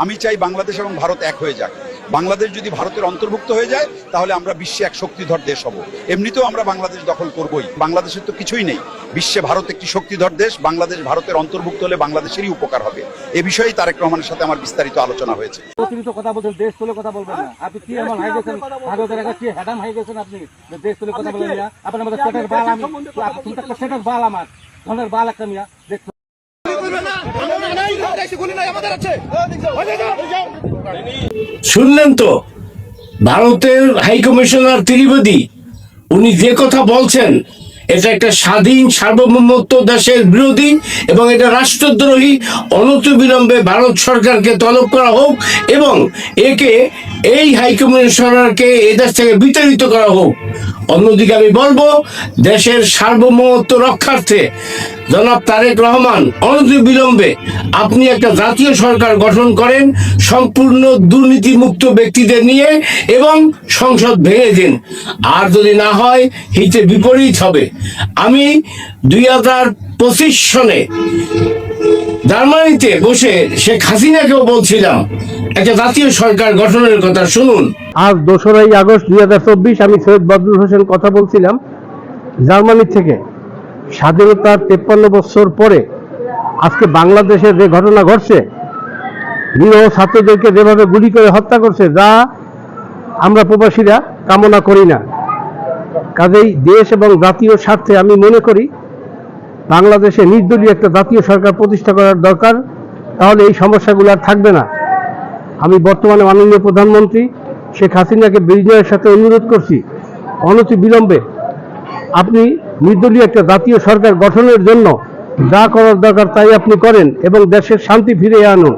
আমি চাই বাংলাদেশ এবং ভারত এক হয়ে যাক। বাংলাদেশ যদি ভারতের অন্তর্ভুক্ত হয়ে যায় তাহলে আমরা বিশ্বে এক শক্তিধর দেশ হব। এমনিতেও আমরা বাংলাদেশ দখল করবই, বাংলাদেশের তো কিছুই নেই। বিশ্বে ভারত একটি শক্তিধর দেশ, বাংলাদেশ ভারতের অন্তর্ভুক্ত হলে বাংলাদেশেরই উপকার হবে। এ বিষয়ে তারেক রহমানের সাথে আমার বিস্তারিত আলোচনা হয়েছে। অতিরিক্ত কথা বলছেন, দেশ তুলে কথা বলবেন না। আপনি কি এমন হাই গেছেন, ভারতের আগে কি হ্যাডাম হাই গেছেন আপনি, দেশ তুলে কথা বলেন না। আপনার মধ্যে পেটের বাল, আমি তুমি একটা পেটের বাল, আমার ধনের বাল একটা মিয়া দেখ। শুনলেন তো ভারতের হাই কমিশনার ত্রিবেদী, উনি যে কথা বলছেন এটা একটা স্বাধীন সার্বভৌমত্ব দেশের বিরোধী এবং এটা রাষ্ট্রদ্রোহী। অনতিবিলম্বে ভারত সরকারকে তলব করা হোক এবং এই হাই কমিশনারকে এদেশ থেকে বিতাড়িত করা হোক। অন্যদিকে আমি বলবো, দেশের সার্বভৌমত্ব রক্ষার্থে জনাব তারেক রহমান অনতিবিলম্বে আপনি একটা জাতীয় সরকার গঠন করেন সম্পূর্ণ দুর্নীতিমুক্ত ব্যক্তিদের নিয়ে এবং সংসদ ভেঙে দিন। আর যদি না হয় হিতে বিপরীত হবে। আমি 2025 সনে জার্মানিতে বসে শেখ হাসিনাকেও বলছিলাম একটা জাতীয় সরকার গঠনের কথা। শুনুন, আজ 2রা আগস্ট 2024 আমি সৈয়দ বদরুল হোসেন কথা বলছিলাম জার্মানি থেকে। স্বাধীনতার 53 বছর পরে আজকে বাংলাদেশে যে ঘটনা ঘটছে, নিরীহ ছাত্রদেরকে যেভাবে গুলি করে হত্যা করছে, যা আমরা প্রবাসীরা কামনা করি না। কাজেই দেশ এবং জাতীয় স্বার্থে আমি মনে করি বাংলাদেশে নির্দলীয় একটা জাতীয় সরকার প্রতিষ্ঠা করার দরকার। তাহলে এই সমস্যাগুলো আর থাকবে না। আমি বর্তমানে মাননীয় প্রধানমন্ত্রী শেখ হাসিনাকে বিজয়ের সাথে অনুরোধ করছি, অনতিবিলম্বে আপনি নির্দলীয় একটা জাতীয় সরকার গঠনের জন্য যা করার দরকার তাই আপনি করেন এবং দেশের শান্তি ফিরিয়ে আনুন।